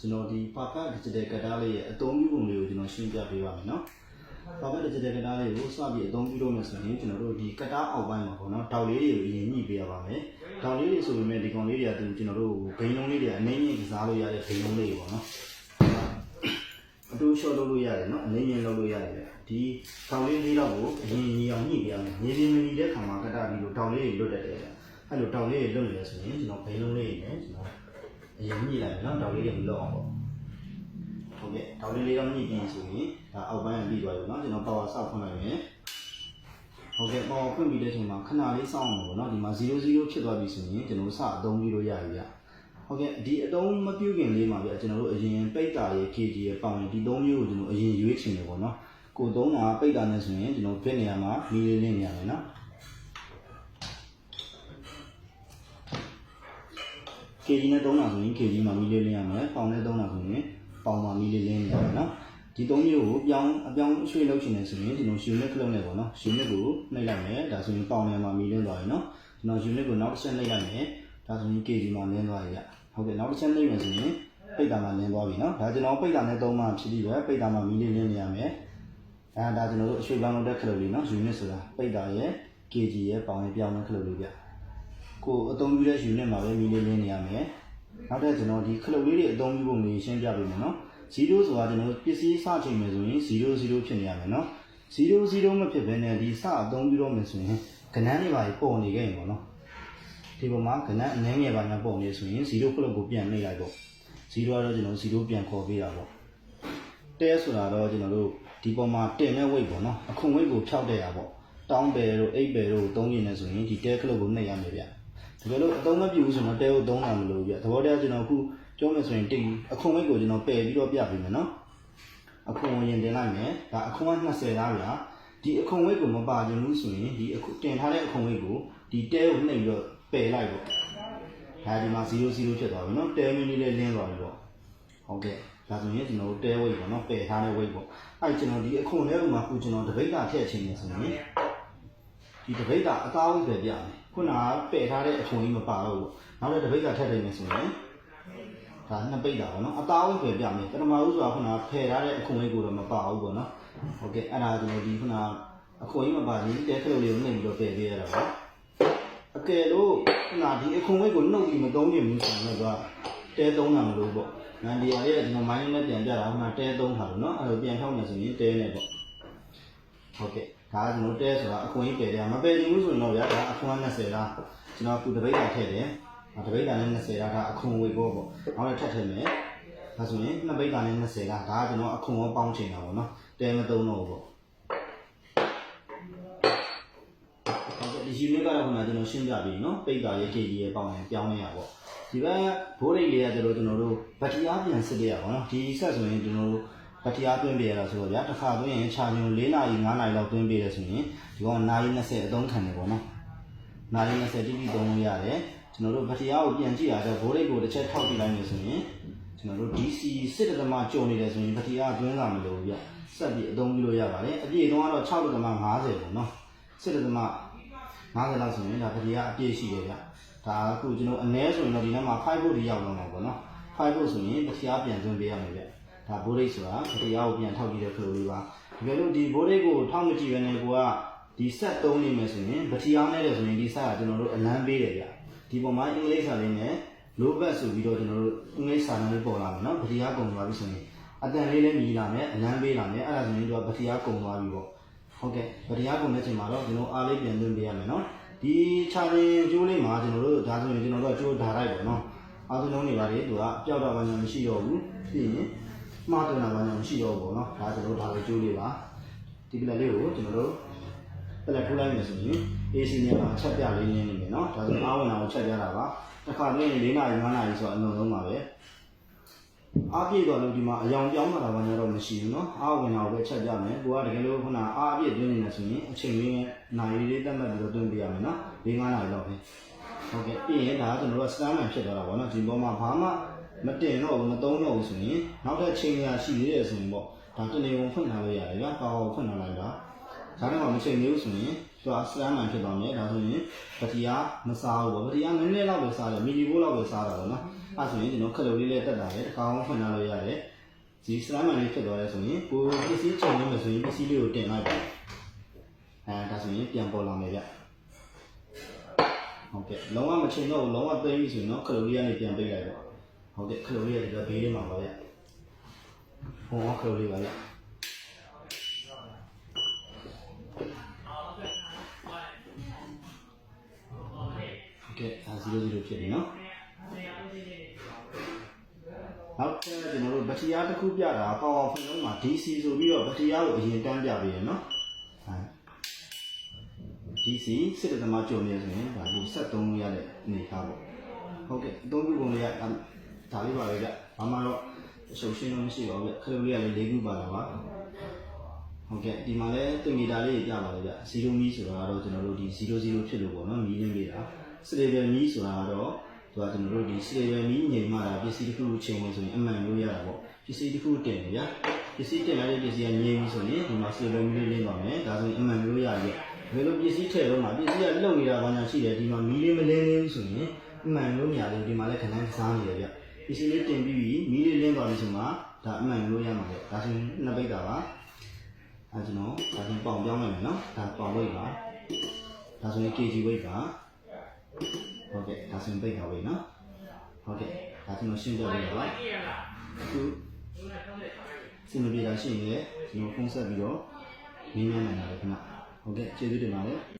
ကျွန်တော်ဒီ Perfect Digital Cutter လေးရဲ့အသုံးပြုပုံလေးကိုကျွန်တော်ရှင်းပြပေးပါမယ်နော် Perfect Digital Cutter လေးကိုစပြီးအသုံးပြုလို့မယ်ဆိုရင်ကျွန်တော်တို့ဒီ Cutter အောက်ပိုင်းမှာပေါ့နော်တောက်လေးတွေကိုအရင်ညှိပေးရပါမယ်တောက်လေးတွေဆိုပေမဲ့ဒီကောင်လေးတွေကကျွန်တော်တို့ဂိမ်းလုံးလေးတွေအနေနဲ့ကစားလို့ရတဲ့ဂိမ်းလုံးလေးတွေပေါ့နော်အတူရှော့လုပ်လို့ရတယ်နော်အနေနဲ့လုပ်လို့ရတယ်ဒီကောင်လေးလေးတော့ကိုအရင်ညီအောင်ညှိပေးရမယ်ညီပြင်းမီတဲ့ခါမှာ Cutter ဒီလိုတောက်လေးတွေလွတ်တတ်တယ်အဲ့လိုတောက်လေးတွေလွတ်နေရဆိုရင်ကျွန်တော်ဂိမ်းလုံးလေးတွေနဲ့ကျွန်တော်အရင်ညှိလိုက်မယ်နော်တောက်လေးတွေမလွတ်အောင်ပေါ့ဟုတ်ကဲ့တောက်လေးလေးတော့ညှိပြီးဆိုရင်ဒါအောက်ပိုင်းကပြီးသွားပြီနော်ကျွန်တော် power ဆောက်ဖွင့်လိုက်မယ်ဟုတ်ကဲ့ power ဖွင့်ပြီးတဲ့အချိန်မှာခဏလေးစောင့်အောင်ပေါ့နော်ဒီမှာ00ဖြစ်သွားပြီဆိုရင်ကျွန်တော်စအသုံးပြုလို့ရပြီဗျဟုတ်ကဲ့ဒီအသုံးမပြုခင်လေးမှာဗျကျွန်တော်တို့အရင်ပိတ်တာရဲ့ kg ရဲ့ပေါင်ရင်ဒီ3မျိုးကိုကျွန်တော်အရင်ရွေးချင်တယ်ပေါ့နော်ကိုသုံးတာပိတ်တာနဲ့ဆိုရင်ကျွန်တော်ဘစ်နေရာမှာမီလီလင်းနေရမယ်နော်kg နဲ့သုံးတာဆိုရင် kg မှာမီလီလင်းရမယ်ပေါင်နဲ့သုံးတာဆိုရင်ပေါင်မှာမီလီလင်းနေရမယ်နော်ဒီ3မျိုးကိုအပြောင်းရွှေ့လုပ်ချင်တယ်ဆိုရင်ကျွန်တော် unit ကလုံးနဲ့ပေါ့နော် unit ကိုနှိပ်လိုက်မယ်ဒါဆိုရင်ပေါင်ထဲမှာမီလင်းသွားပြီနော်ကျွန်တော် unit ကိုနောက်တစ်ချက်နှိပ်လိုက်မယ်ဒါဆိုရင် kg မှာလင်းသွားပြီဗျဟုတ်ကဲ့နောက်တစ်ချက်နှိပ်မယ်ဆိုရင်ပိတ်တာမှာလင်းသွားပြီနော်ဒါကျွန်တော်ပိတ်တာနဲ့သုံးမှဖြစ်ပြီးပဲပိတ်တာမှာမီလင်းလင်းနေရမယ်ဒါကျွန်တော်တို့အရွှေ့ပြောင်းလုပ်တဲ့ခလုတ်လေးနော် unit ဆိုတာပိတ်တာရဲ့ kg ရဲ့ပေါင်ရဲ့ပြောင်းတဲ့ခလုတ်လေးဗျကိုအသုံးပြုတဲ့ unit မှာပဲမီလင်းလင်းနေရမယ်နောက်တဲ့ကျွန်တော်ဒီခလုတ်လေးတွေအသုံးပြုပုံလေးရှင်းပြပေးမယ်နော်0ဆိုတာကျွန်တော်ပစ္စည်းစချိန်မယ်ဆိုရင်00ဖြစ်နေရမယ်နော်00မဖြစ်ဘဲနဲ့ဒီစအသုံးပြုတော့မယ်ဆိုရင်ကဏ္ဍတွေပါပေါ်နေခဲ့ရင်ပေါ့နော်ဒီပုံမှာကဏ္ဍအနည်းငယ်ပါညာပေါ်နေဆိုရင်0ခလုတ်ကိုပြန်နှိပ်လိုက်ပေါ့0ကတော့ကျွန်တော်0ပြန်ခေါ်ပေးတာပေါ့တဲဆိုတာတော့ကျွန်တော်တို့ဒီပုံမှာတင်တဲ့ weight ပေါ့နော်အခွန် weight ကိုဖြောက်တဲ့ရပေါ့တောင်းပယ်တို့အိတ်ပယ်တို့သုံးရင်လည်းဆိုရင်ဒီတဲခလုတ်ကိုနှိပ်ရမယ်ဗျတကယ်လို့အသုံးမပြုဘူးဆိုတော့တဲကိုသုံးတာမလို့ဗျသဘောတရားကျွန်တော်အခုပြောမယ်ဆိုရင်တိတ်အခွန် weight ကိုကျွန်တော်ပယ်ပြီးတော့ပြပေးမယ်နော်အခွန်ဝင်တင်လိုက်မယ်ဒါအခွန်က20လားဗျာဒီအခွန် weight ကိုမပါခြင်းဘူးဆိုရင်ဒီတင်ထားတဲ့အခွန် weight ကိုဒီတဲကိုနှိပ်ပြီးတော့ပယ်လိုက်ပေါ့ဒါဒီမှာ00ဖြစ်သွားပြီနော်တဲမီလေးလေးလင်းသွားပြီပေါ့ဟုတ်ကဲ့ဒါဆိုရင်ကျွန်တော်တဲ weight ပေါ့နော်ပယ်ထားတဲ့ weight ပေါ့အဲ့ကျွန်တော်ဒီအခွန်ထဲမှာခုကျွန်တော်တပိတ်တာထည့်ချင်နေဆိုရင်ဒီတပိတ်တာအသား weight ပဲပြမယ်ခုနကပယ်ထားတဲ့အခွန်ကြီးမပါတော့ဘူးနောက်လည်းတပိတ်တာထည့်တယ်မယ်ဆိုရင်ဒါနှစ်ပိတ်တာပေါ့နော်အသား weight ပဲပြမယ်ပထမဦးဆိုတာခုနကဖယ်ထားတဲ့အခွန်ကြီးကိုတော့မပါဘူးပေါ့နော်ဟုတ်ကဲ့အဲ့ဒါကျွန်တော်ဒီခုနကအခွန်ကြီးမပါရင်တဲခလုတ်လေးကိုနှိပ်ပြီးတော့ပယ်ပေးရတာပေါ့အကယ်လို့ခုနဒီအခွန် weight ကိုနှုတ်ပြီးမသုံးရင်ဘူးဆိုရင်တော့တဲသုံးတာမလို့ပေါ့ငန်းဒီရရဲ့ကျွန်တော်မိုင်းနဲ့ပြန်ပြတာခုနတဲသုံးတာလို့နော်အဲ့လိုပြန်ထောက်နေဆိုရင်တဲနဲ့ပေါ့ဟုတ်ကဲ့ဒါကကျွန်တော်တဲဆိုတာအခွန်ကြီးပယ်တယ်မပယ်ချင်ဘူးဆိုရင်တော့ဗျာဒါအခွန်20လားကျွန်တော်ခုတပိတ်တာထည့်တယ်တပိတ်တာနဲ့20လားဒါအခွန် weight ပေါ့နောက်လည်းထပ်ထည့်မယ်ဒါဆိုရင်နှစ်ပိတ်တာနဲ့20လားဒါကကျွန်တော်အခွန်ကိုပေါင်းချင်တာပေါ့နော်တဲမသုံးတော့ဘူးပေါ့ဒီ unit ကတော့ခုနကျွန်တော်ရှင်းပြပြီနော်ပိတ်တာရဲ့ kg ရဲ့ပေါင်းရင်ပြောင်းနေရပေါ့ဒီဘက်ဘိုးရိတ်လေးကကျွန်တော်တို့ဘတ်တီအားပြန်စစ်ရပါတော့ဒီဆက်ဆိုရင်ကျွန်တော်တို့ဘတ်တီအားသွင်းပေးရတာဆိုတော့ဗျာတစ်ခါသွင်းရင်ခြာညုံ4နာရီ5နာရီလောက်သွင်းပေးတယ်ဆိုရင်ဒီကောင်နာရီ20အသုံးခံတယ်ပေါ့နော်နာရီ20တိတိသုံးလို့ရတယ်ကျွန်တော်တို့ဘတ်တီအားကိုပြန်ကြည့်ရတော့ဘိုးရိတ်ကိုတစ်ချက်ထောက်ပြလိုက်မယ်ဆိုရင်ကျွန်တော်တို့ DC စစ်တသမကြုံနေတယ်ဆိုရင်ဘတ်တီအားသွင်းလာမလို့ဗျဆက်ပြီးအသုံးပြုလို့ရပါတယ်အပြည့်အသုံးကတော့6.50ပေါ့နော်စစ်တသမ50လောက်ဆိုရင်ဒါဘတ်တီအားအပြည့်ရှိတယ်ဗျဒါအခုကျွန်တော်အနည်းဆိုရင်တော့ဒီထဲမှာ5 volt ရောက်တော့မှာပေါ့နော်5 volt ဆိုရင်ဘတ်တီအားပြန်သွင်းပေးရမယ်ဗျဒါဘိုးရိတ်ဆိုတာဘတ်တီအားကိုပြန်ထောက်ကြည့်တဲ့ခလုတ်လေးပါတကယ်လို့ဒီဘိုးရိတ်ကိုထောက်မကြည့်ဘဲနဲ့ကိုကဒီဆက်သုံးနေမယ်ဆိုရင်ဘတ်တီအားနဲ့တယ်ဆိုရင်ဒီဆက်ကကျွန်တော်တို့အလန်းပေးတယ်ဗျဒီပုံမှာအင်္ဂလိပ်စာလေးနဲ့ low back ဆိုပြီးတော့ကျွန်တော်တို့အင်္ဂလိပ်စာလေးပေါ်လာမယ်နော်ဘတ်တီအားကုန်သွားပြီဆိုရင်အတန်လေးလည်းမြည်လာမယ်အလန်းပေးလာမယ်အဲ့ဒါဆိုရင်တော့ဘတ်တီအားကုန်သွားပြီပေါ့ဟုတ်ကဲ့ဘတ်တီအားကုန်တဲ့ချိန်မှာတော့ကျွန်တော်အားလေးပြန်သွင်းပေးရမယ်နော်ဒီခြာရင်ကျိုးလေးမှာကျွန်တော်တို့ဒါဆိုရင်ကျွန်တော်တို့ကျိုးဓာတ်လိုက်ပေါ့နော်အားလုံးတွေပါတယ်သူကပျောက်တော့ဘာမှမရှိတော့ဘူးပြီးရင်မှားတယ်တာဘာမှမရှိတော့ဘူးပေါ့နော်ဒါကျွန်တော်တို့ဒါလေးကျိုးလေးပါဒီကလလေးကိုကျွန်တော်တို့ပလက်ထိုးလိုက်မယ်ဆိုရင် AC နဲ့မှာချက်ပြလေးနင်းနေမယ်နော်ဒါဆိုအားဝင်တာကိုချက်ပြတာပါတစ်ခါနဲ့4နာရီ5နာရီဆိုတော့အလုံးလုံးပါပဲအားပြည့်တော့လို့ဒီမှာအယောင်ပြောင်းလာတာဘာညာတော့မရှိဘူးเนาะအားဝင်တာကိုပဲချက်ပြမယ်ကိုကတကယ်လို့ခုနအားပြည့်တွင်းနေတယ်ဆိုရင်အချိန်လေးနဲ့နိုင်လေးတက်မှတ်ပြီးတော့တွင်းပေးရမယ်เนาะ4-5နာရီလောက်ပဲဟုတ်ကဲ့ပြီးရင်ဒါကကျွန်တော်တို့စတန်မန်ဖြစ်သွားတာပေါ့เนาะဒီပေါ်မှာဘာမှမတင်တော့ဘူးမသုံးတော့ဘူးဆိုရင်နောက်ထပ်ချိန်ရရှိသေးတယ်ဆိုရင်ပေါ့ဒါတနေဝင်ဖွင့်ထားလို့ရတယ်ဗျာပါဝါဖွင့်ထားလိုက်တာ ဒါနဲ့မှမချိန်သေးဘူးဆိုရင်သူကစလမ်းမှန်ဖြစ်သွားမယ်ဒါဆိုရင်ပတိယာမစားဘူးပေါ့ပတိယာနည်းနည်းလောက်ပဲစားတယ်မီလီဘိုးလောက်ပဲစားတာပေါ့နော်အဲ့ဆိုရင်ကျွန်တော်ခလုတ်လေးလေးတက်တာလေတစ်ခါအောင်ဖွင့်ထားလို့ရတယ်ဒီစလမ်းမှန်လေးဖြစ်သွားတယ်ဆိုရင်ကိုပစ္စည်းချိန်နေမယ်ဆိုရင်ပစ္စည်းလေးကိုတင်လိုက်ပါဒါဆိုရင်ပြန်ပေါ်လာမယ်ဗျဟုတ်ကဲ့လုံးဝမချိန်တော့ဘူးလုံးဝသိပြီဆိုရင်တော့ခလုတ်လေးကနေပြန်ပိတ်လိုက်တော့ဟုတ်ကဲ့ခလုတ်လေးကဒီဘေးလေးမှာပါဗျဟောခလုတ်လေးပါဗျကဲ0ဖြစ်ပြီနော်နောက်ကျကျွန်တော်တို့ဘက်တီရီယာတစ်ခုပြတာပေါအောင်ဖွင့်လုံးမှာ DC ဆိုပြီးတော့ဘက်တီရီယာကိုအရင်တန်းပြပေးရနော် DC စစ်တသမကြုံနေဆိုရင်ဒါကိုဆက်သုံးလို့ရတဲ့အနေအထားပေါ့ဟုတ်ကဲ့အသုံးပြုပုံလေးကဒါလေးပါပဲဗျဘာမှတော့အရှုပ်ရှင်းလို့မရှိပါဘူးဗျခလုတ်လေးကလည်း၄ခုပါတာပါဟုတ်ကဲ့ဒီမှာလည်းတင်ဂီတာလေးပြပါလေဗျ0မီဆိုတာကတော့ကျွန်တော်တို့ဒီ00ဖြစ်လို့ပေါ့နော်မီးလင်းပေးတာစလေဘယ်မီးဆိုတာကတော့သူကကျွန်တော်တို့ဒီစလေဘယ်မီးငြိမ်မှတာပစ္စည်းတစ်ခုချိန်လို့ဆိုရင်အမှန်လို့ရတာပေါ့ပစ္စည်းတစ်ခုတင်တယ်ဗျပစ္စည်းတင်လာတဲ့ပစ္စည်းကငြိမ်ပြီဆိုရင်ဒီမှာစလေဘယ်မီးလေးလင်းပါမယ်ဒါဆိုရင်အမှန်လို့ရရဲ့ဘယ်လိုပစ္စည်းထည့်တော့မှပစ္စည်းကလှုပ်နေတာဘာညာရှိတယ်ဒီမှာမီးလေးမလင်းဘူးဆိုရင်အမှန်လို့မရဘူးဒီမှာလည်းခဏစားနေတယ်ဗျပစ္စည်းလေးတင်ပြီးပြီမီးလေးလင်းသွားပြီဆိုမှဒါအမှန်လို့ရမှာလေဒါဆိုရင်နှစ်ပိတ်တာပါကျွန်တော်ဒါဆိုပေါင်ပြောင်းလိုက်မယ်နော်ဒါပေါင်ဝိတ်ပါဒါဆိုရင် kg ဝိတ်ပါဟုတ်ကဲ့ဒါဆိုရင်ပိတ်ပါဝိတ်နော်ဟုတ်ကဲ့ဒါကျွန်တော်ရှင်းပြပေးပါအခုစင်မပြေတာရှိရင်လည်းကျွန်တော်ဖုန်းဆက်ပြီးတော့မင်းမြန်နိုင်တာပဲခင်ဗျဟုတ်ကဲ့ကျေးဇူးတင်ပါတယ်